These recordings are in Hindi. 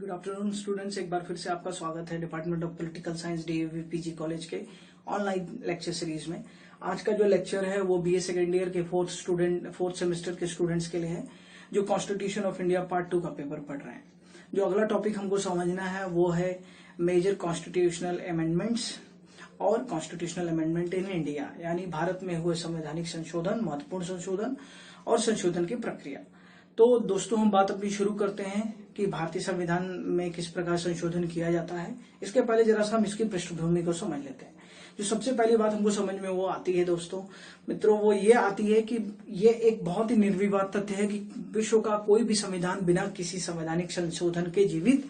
गुड आफ्टरनून स्टूडेंट्स, एक बार फिर से आपका स्वागत है department of political science DAV PG college के ऑनलाइन लेक्चर सीरीज में। आज का जो लेक्चर है वो बीए सेकेंड ईयर के फोर्थ सेमेस्टर के स्टूडेंट्स के लिए है जो कॉन्स्टिट्यूशन ऑफ इंडिया पार्ट 2 का पेपर पढ़ रहे हैं। जो अगला टॉपिक हमको समझना है वो है मेजर कॉन्स्टिट्यूशनल अमेंडमेंट्स और कॉन्स्टिट्यूशनल अमेंडमेंट इन इंडिया, यानी भारत में हुए संवैधानिक संशोधन, महत्वपूर्ण संशोधन और संशोधन की प्रक्रिया। तो दोस्तों, हम बात अपनी शुरू करते हैं कि भारतीय संविधान में किस प्रकार संशोधन किया जाता है। इसके पहले जरा सा हम इसकी पृष्ठभूमि को समझ लेते हैं। जो सबसे पहली बात हमको समझ में वो आती है दोस्तों मित्रों, वो ये आती है कि ये एक बहुत ही निर्विवाद तथ्य है कि विश्व का कोई भी संविधान बिना किसी संवैधानिक संशोधन के जीवित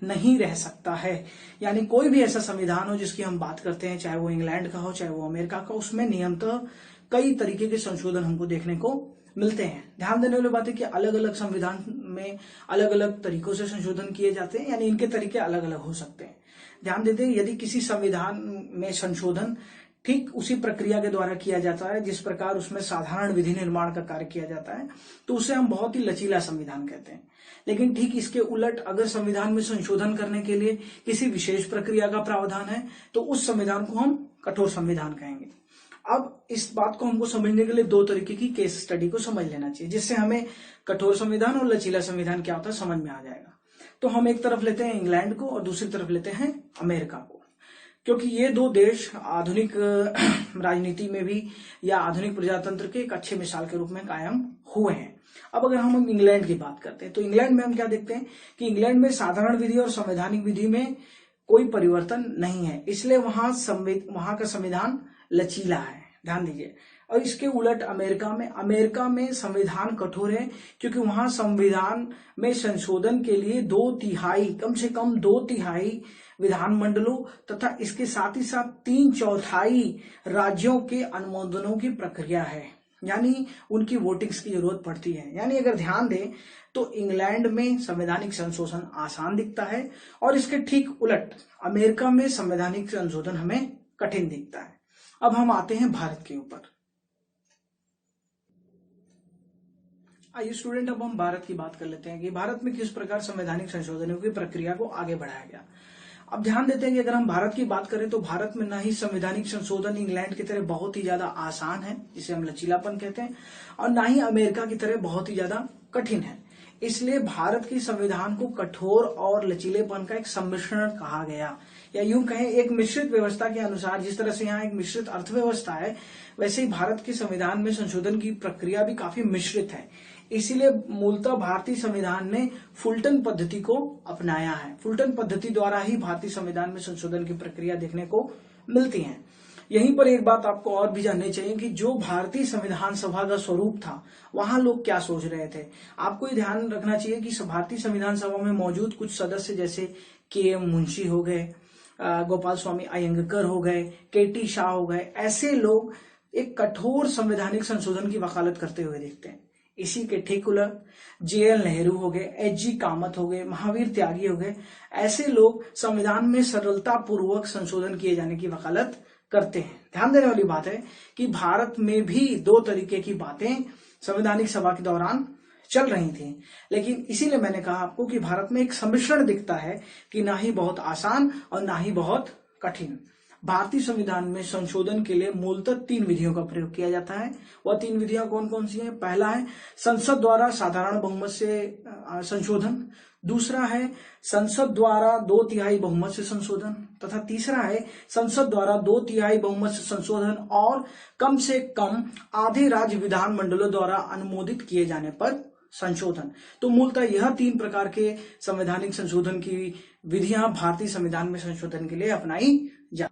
नहीं रह सकता है। यानी कोई भी ऐसा संविधान हो जिसकी हम बात करते हैं, चाहे वो इंग्लैंड का हो चाहे वो अमेरिका का, उसमें नियमतः कई तरीके के संशोधन हमको देखने को मिलते हैं। ध्यान देने वाली बात है कि अलग अलग संविधान में अलग अलग तरीकों से संशोधन किए जाते हैं, यानी इनके तरीके अलग अलग हो सकते हैं। ध्यान देते हैं, यदि किसी संविधान में संशोधन ठीक उसी प्रक्रिया के द्वारा किया जाता है जिस प्रकार उसमें साधारण विधि निर्माण का कार्य किया जाता है, तो उसे हम बहुत ही लचीला संविधान कहते हैं। लेकिन ठीक इसके उलट अगर संविधान में संशोधन करने के लिए किसी विशेष प्रक्रिया का प्रावधान है तो उस संविधान को हम कठोर संविधान कहेंगे। अब इस बात को हमको समझने के लिए दो तरीके की केस स्टडी को समझ लेना चाहिए, जिससे हमें कठोर संविधान और लचीला संविधान क्या होता है समझ में आ जाएगा। तो हम एक तरफ लेते हैं इंग्लैंड को और दूसरी तरफ लेते हैं अमेरिका को, क्योंकि ये दो देश आधुनिक राजनीति में भी या आधुनिक प्रजातंत्र के एक अच्छे मिसाल के रूप में कायम हुए हैं। अब अगर हम इंग्लैंड की बात करते हैं तो इंग्लैंड में हम क्या देखते हैं कि इंग्लैंड में साधारण विधि और संवैधानिक विधि में कोई परिवर्तन नहीं है, इसलिए वहां का संविधान लचीला है। ध्यान दीजिए। और इसके उलट अमेरिका में संविधान कठोर है, क्योंकि वहां संविधान में संशोधन के लिए कम से कम 2/3 विधानमंडलों तथा इसके साथ ही साथ 3/4 राज्यों के अनुमोदनों की प्रक्रिया है, यानी उनकी वोटिंग्स की जरूरत पड़ती है। यानी अगर ध्यान दें तो इंग्लैंड में संवैधानिक संशोधन आसान दिखता है और इसके ठीक उलट अमेरिका में संवैधानिक संशोधन हमें कठिन दिखता है। अब हम आते हैं भारत के ऊपर। आइए स्टूडेंट, अब हम भारत की बात कर लेते हैं कि भारत में किस प्रकार संवैधानिक संशोधनों की प्रक्रिया को आगे बढ़ाया गया। अब ध्यान देते हैं कि अगर हम भारत की बात करें तो भारत में न ही संवैधानिक संशोधन इंग्लैंड की तरह बहुत ही ज्यादा आसान है, जिसे हम लचीलापन कहते हैं, और न ही अमेरिका की तरह बहुत ही ज्यादा कठिन है। इसलिए भारत की संविधान को कठोर और लचीलेपन का एक सम्मिश्रण कहा गया, या यूं कहें एक मिश्रित व्यवस्था के अनुसार। जिस तरह से यहाँ एक मिश्रित अर्थव्यवस्था है, वैसे ही भारत के संविधान में संशोधन की प्रक्रिया भी काफी मिश्रित है। इसीलिए मूलतः भारतीय संविधान ने फुलटन पद्धति को अपनाया है। फुलटन पद्धति द्वारा ही भारतीय संविधान में संशोधन की प्रक्रिया देखने को मिलती है। यहीं पर एक बात आपको और भी जाननी चाहिए कि जो भारतीय संविधान सभा का स्वरूप था, वहां लोग क्या सोच रहे थे। आपको ये ध्यान रखना चाहिए कि भारतीय संविधान सभा में मौजूद कुछ सदस्य जैसे के.एम. मुंशी हो गए, गोपाल स्वामी अयंगकर हो गए, के.टी. शाह हो गए, ऐसे लोग एक कठोर संवैधानिक संशोधन की वकालत करते हुए दिखते हैं। इसी के ठीक उलट जे.एल. नेहरू हो गए, एच.जी. कामत हो गए, महावीर त्यागी हो गए, ऐसे लोग संविधान में सरलता पूर्वक संशोधन किए जाने की वकालत करते हैं। ध्यान देने वाली बात है कि भारत में भी दो तरीके की बातें संवैधानिक सभा के दौरान चल रही थी, लेकिन इसीलिए मैंने कहा आपको कि भारत में एक सम्मिश्रण दिखता है कि ना ही बहुत आसान और ना ही बहुत कठिन। भारतीय संविधान में संशोधन के लिए मूलतः 3 विधियों का प्रयोग किया जाता है। वह 3 विधियां कौन कौन सी हैं? पहला है संसद द्वारा साधारण बहुमत से संशोधन, दूसरा है संसद द्वारा 2/3 बहुमत से संशोधन, तथा तीसरा है संसद द्वारा 2/3 बहुमत से संशोधन और कम से कम आधे राज्य विधानमंडलों द्वारा अनुमोदित किए जाने पर संशोधन। तो मूलतः यह 3 प्रकार के संवैधानिक संशोधन की विधियां भारतीय संविधान में संशोधन के लिए अपनाई जा।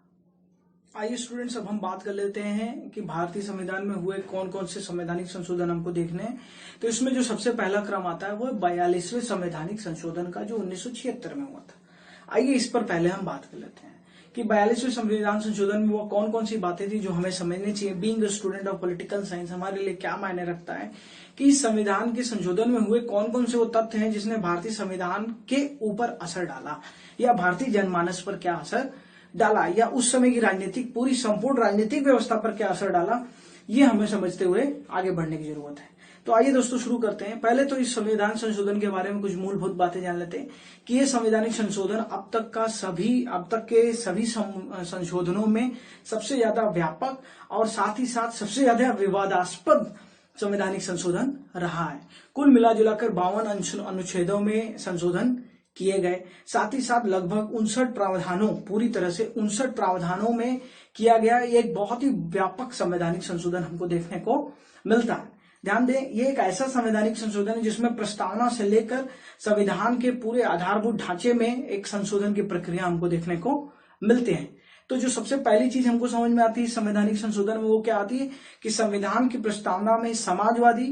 आइए स्टूडेंट्स, अब हम बात कर लेते हैं कि भारतीय संविधान में हुए कौन कौन से संवैधानिक संशोधन हमको देखने हैं। तो इसमें जो सबसे पहला क्रम आता है वो 42वें संवैधानिक संशोधन का, जो 1976 में हुआ था। आइए इस पर पहले हम बात कर लेते हैं कि 42वें संविधान संशोधन में वो कौन कौन सी बातें थी जो हमें समझनी चाहिए। Being a student of political science हमारे लिए क्या मायने रखता है कि इस संविधान के संशोधन में हुए कौन कौन से वो तथ्य हैं जिसने भारतीय संविधान के ऊपर असर डाला, या भारतीय जनमानस पर क्या असर डाला, या उस समय की पूरी संपूर्ण राजनीतिक व्यवस्था पर क्या असर डाला। ये हमें समझते हुए आगे बढ़ने की जरूरत है। तो आइए दोस्तों शुरू करते हैं। पहले तो इस संविधान संशोधन के बारे में कुछ मूलभूत बातें जान लेते हैं कि ये संवैधानिक संशोधन अब तक के सभी संशोधनों में सबसे ज्यादा व्यापक और साथ ही साथ सबसे ज्यादा विवादास्पद संवैधानिक संशोधन रहा है। कुल मिलाजुलाकर 52 अनुच्छेदों में संशोधन किए गए, साथ ही साथ लगभग 59 प्रावधानों, पूरी तरह से 59 प्रावधानों में किया गया। ये एक बहुत ही व्यापक संवैधानिक संशोधन हमको देखने को मिलता है। ध्यान दें, ये एक ऐसा संवैधानिक संशोधन है जिसमें प्रस्तावना से लेकर संविधान के पूरे आधारभूत ढांचे में एक संशोधन की प्रक्रिया हमको देखने को मिलते हैं। तो जो सबसे पहली चीज हमको समझ में आती है संवैधानिक संशोधन में, वो क्या आती है कि संविधान की प्रस्तावना में समाजवादी,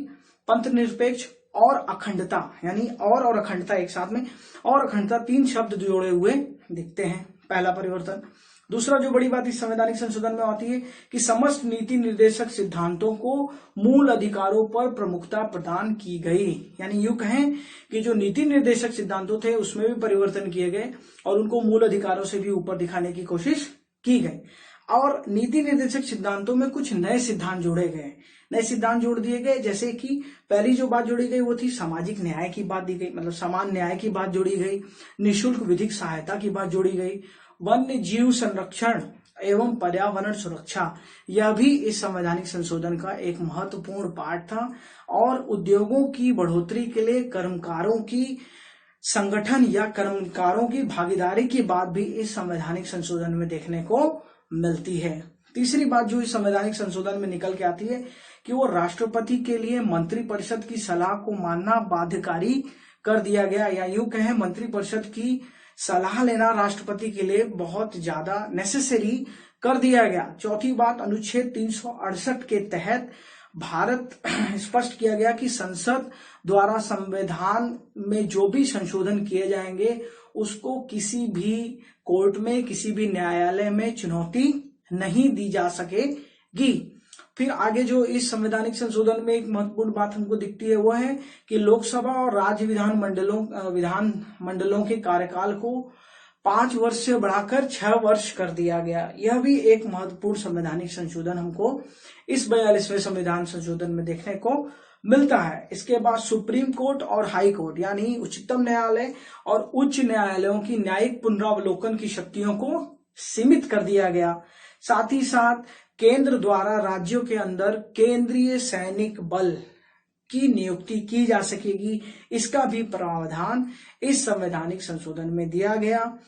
पंथनिरपेक्ष और अखंडता, यानी और अखंडता एक साथ में, और अखंडता 3 शब्द जोड़े हुए दिखते हैं, पहला परिवर्तन। दूसरा जो बड़ी बात इस संवैधानिक संशोधन में आती है कि समस्त नीति निर्देशक सिद्धांतों को मूल अधिकारों पर प्रमुखता प्रदान की गई, यानी यूं कहें कि जो नीति निर्देशक सिद्धांतों थे उसमें भी परिवर्तन किए गए और उनको मूल अधिकारों से भी ऊपर दिखाने की कोशिश की गई। और नीति निर्देशक सिद्धांतों में कुछ नए सिद्धांत जोड़े गए, नए सिद्धांत जोड़ दिए गए, जैसे कि पहली जो बात जोड़ी गई वो थी सामाजिक न्याय की बात दी गई, मतलब समान न्याय की बात जोड़ी गई, निःशुल्क विधिक सहायता की बात जोड़ी गई, वन्य जीव संरक्षण एवं पर्यावरण सुरक्षा, यह भी इस संवैधानिक संशोधन का एक महत्वपूर्ण पार्ट था। और उद्योगों की बढ़ोतरी के लिए कर्मकारों की संगठन या कर्मकारों की भागीदारी की बात भी इस संवैधानिक संशोधन में देखने को मिलती है। तीसरी बात जो इस संवैधानिक संशोधन में निकल के आती है कि वो राष्ट्रपति के लिए मंत्रिपरिषद की सलाह को मानना बाध्यकारी कर दिया गया, या यूं कहें मंत्रिपरिषद की सलाह लेना राष्ट्रपति के लिए बहुत ज्यादा नेसेसरी कर दिया गया। चौथी बात, अनुच्छेद 368 के तहत भारत स्पष्ट किया गया कि संसद द्वारा संविधान में जो भी संशोधन किए जाएंगे उसको किसी भी कोर्ट में, किसी भी न्यायालय में चुनौती नहीं दी जा सकेगी। फिर आगे जो इस संवैधानिक संशोधन में एक महत्वपूर्ण बात हमको दिखती है वो है कि लोकसभा और राज्य विधान मंडलों के कार्यकाल को 5 वर्ष से बढ़ाकर 6 वर्ष कर दिया गया। यह भी एक महत्वपूर्ण संवैधानिक संशोधन हमको इस 42वें संविधान संशोधन में देखने को मिलता है। इसके बाद सुप्रीम कोर्ट और हाई कोर्ट, यानी उच्चतम न्यायालय और उच्च न्यायालयों की न्यायिक पुनरावलोकन की शक्तियों को सीमित कर दिया गया। साथ ही साथ केंद्र द्वारा राज्यों के अंदर केंद्रीय सैनिक बल की नियुक्ति की जा सकेगी, इसका भी प्रावधान इस संवैधानिक संशोधन में दिया गया।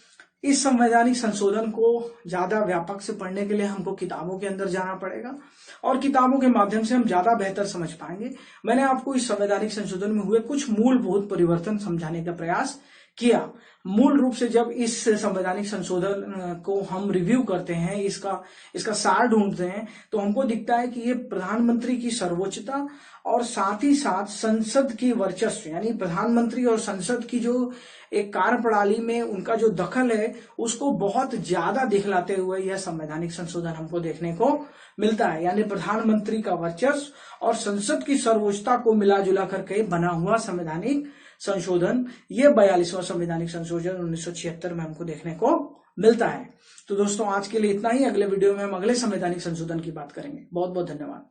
इस संवैधानिक संशोधन को ज्यादा व्यापक से पढ़ने के लिए हमको किताबों के अंदर जाना पड़ेगा और किताबों के माध्यम से हम ज्यादा बेहतर समझ पाएंगे। मैंने आपको इस संवैधानिक संशोधन में हुए कुछ मूलभूत परिवर्तन समझाने का प्रयास किया। मूल रूप से जब इस संवैधानिक संशोधन को हम रिव्यू करते हैं, इसका सार ढूंढते हैं, तो हमको दिखता है कि ये प्रधानमंत्री की सर्वोच्चता और साथ ही साथ संसद की वर्चस्व, यानी प्रधानमंत्री और संसद की जो एक कार्य प्रणाली में उनका जो दखल है उसको बहुत ज्यादा दिखलाते हुए यह संवैधानिक संशोधन हमको देखने को मिलता है। यानी प्रधानमंत्री का वर्चस्व और संसद की सर्वोच्चता को मिला जुला करके बना हुआ संवैधानिक संशोधन, ये 42वां संवैधानिक संशोधन 1976 में हमको देखने को मिलता है। तो दोस्तों आज के लिए इतना ही। अगले वीडियो में हम अगले संवैधानिक संशोधन की बात करेंगे। बहुत बहुत धन्यवाद।